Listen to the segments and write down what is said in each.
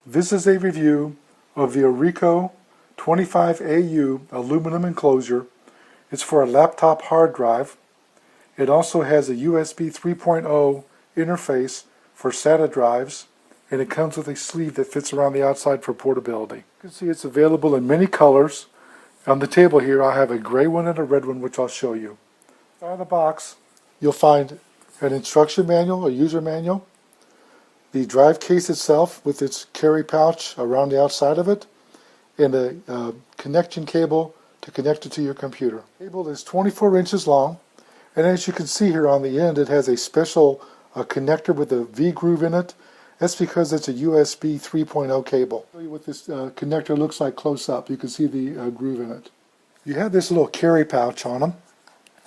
This is a review of the ORICO 25AU aluminum enclosure. It's for a laptop hard drive. It also has a USB 3.0 interface for SATA drives, and it comes with a sleeve that fits around the outside for portability. You can see it's available in many colors. On the table here I have a gray one and a red one, which I'll show you. Out of the box you'll find an instruction manual, a user manual, the drive case itself with its carry pouch around the outside of it, and a connection cable to connect it to your computer. The cable is 24 inches long, and as you can see here on the end it has a special connector with a V-groove in it. That's because it's a USB 3.0 cable. I'll show you what this connector looks like close up. You can see the groove in it. You have this little carry pouch on them.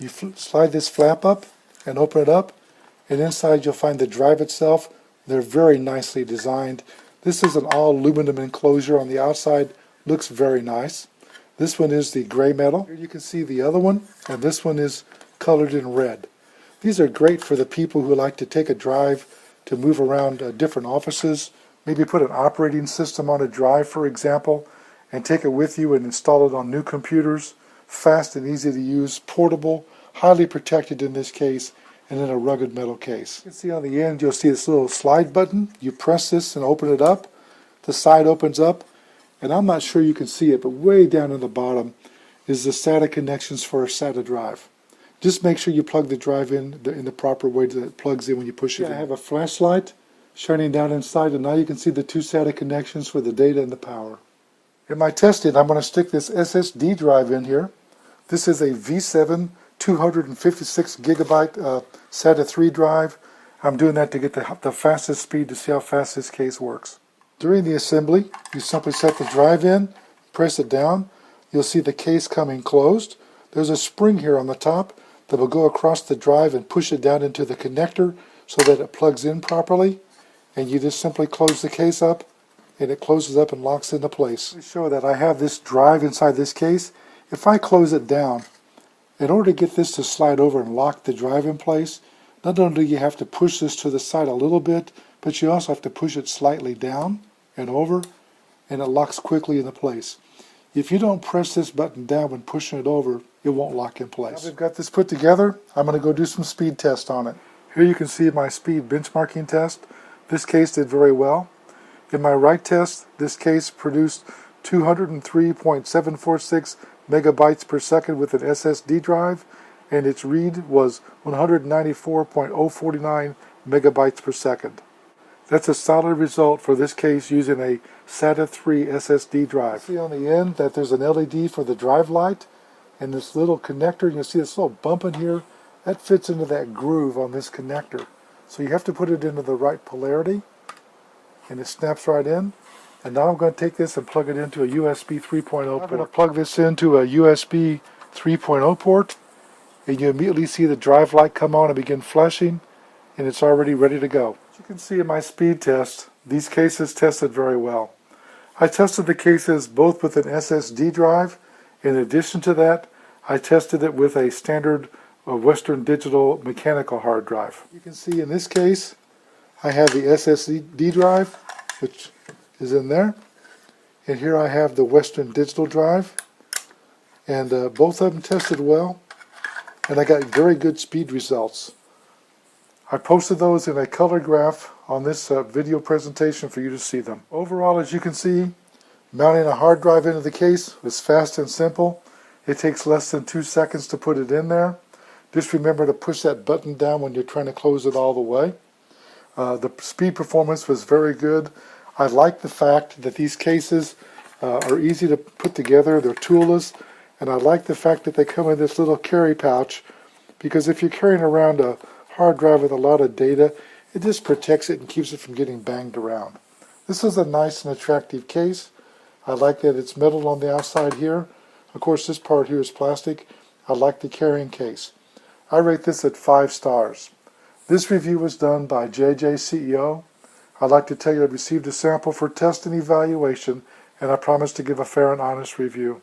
You slide this flap up and open it up, and inside you'll find the drive itself. They're very nicely designed. This is an all aluminum enclosure on the outside. Looks very nice. This one is the gray metal. Here you can see the other one, and this one is colored in red. These are great for the people who like to take a drive to move around different offices, maybe put an operating system on a drive, for example, and take it with you and install it on new computers. Fast and easy to use, portable, highly protected in this case, and in a rugged metal case. You can see on the end you'll see this little slide button. You press this and open it up. The side opens up, and I'm not sure you can see it, but way down in the bottom is the SATA connections for a SATA drive. Just make sure you plug the drive in the proper way that it plugs in when you push it in. I have a flashlight shining down inside, and now you can see the two SATA connections for the data and the power. In my testing, I'm going to stick this SSD drive in here. This is a V7 256 gigabyte SATA 3 drive. I'm doing that to get the fastest speed to see how fast this case works. During the assembly, you simply set the drive in, press it down. You'll see the case coming closed. There's a spring here on the top that will go across the drive and push it down into the connector so that it plugs in properly. And you just simply close the case up, and it closes up and locks into place. To show that I have this drive inside this case, if I close it down, in order to get this to slide over and lock the drive in place, not only do you have to push this to the side a little bit, but you also have to push it slightly down and over, and it locks quickly into place. If you don't press this button down when pushing it over, it won't lock in place. Now we've got this put together, I'm going to go do some speed tests on it. Here you can see my speed benchmarking test. This case did very well. In my write test, this case produced 203.746 megabytes per second with an SSD drive, and its read was 194.049 megabytes per second. That's a solid result for this case using a SATA 3 SSD drive. See on the end that there's an LED for the drive light, and this little connector, you'll see this little bump in here, that fits into that groove on this connector. So you have to put it into the right polarity, and it snaps right in. And now I'm going to take this and plug it into a USB 3.0 port. I'm going to plug this into a USB 3.0 port, and you immediately see the drive light come on and begin flashing, and it's already ready to go. As you can see in my speed test, these cases tested very well. I tested the cases both with an SSD drive. In addition to that, I tested it with a standard Western Digital mechanical hard drive. You can see in this case, I have the SSD drive, which is in there, and here I have the Western Digital drive, and both of them tested well, and I got very good speed results. I posted those in a color graph on this video presentation for you to see them. Overall, as you can see, mounting a hard drive into the case was fast and simple. It takes less than 2 seconds to put it in there. Just remember to push that button down when you're trying to close it all the way. The speed performance was very good. I like the fact that these cases are easy to put together. They're toolless, and I like the fact that they come in this little carry pouch, because if you're carrying around a hard drive with a lot of data, it just protects it and keeps it from getting banged around. This is a nice and attractive case. I like that it's metal on the outside here. Of course, this part here is plastic. I like the carrying case. I rate this at 5 stars. This review was done by jjceo. I'd like to tell you I received a sample for test and evaluation, and I promise to give a fair and honest review.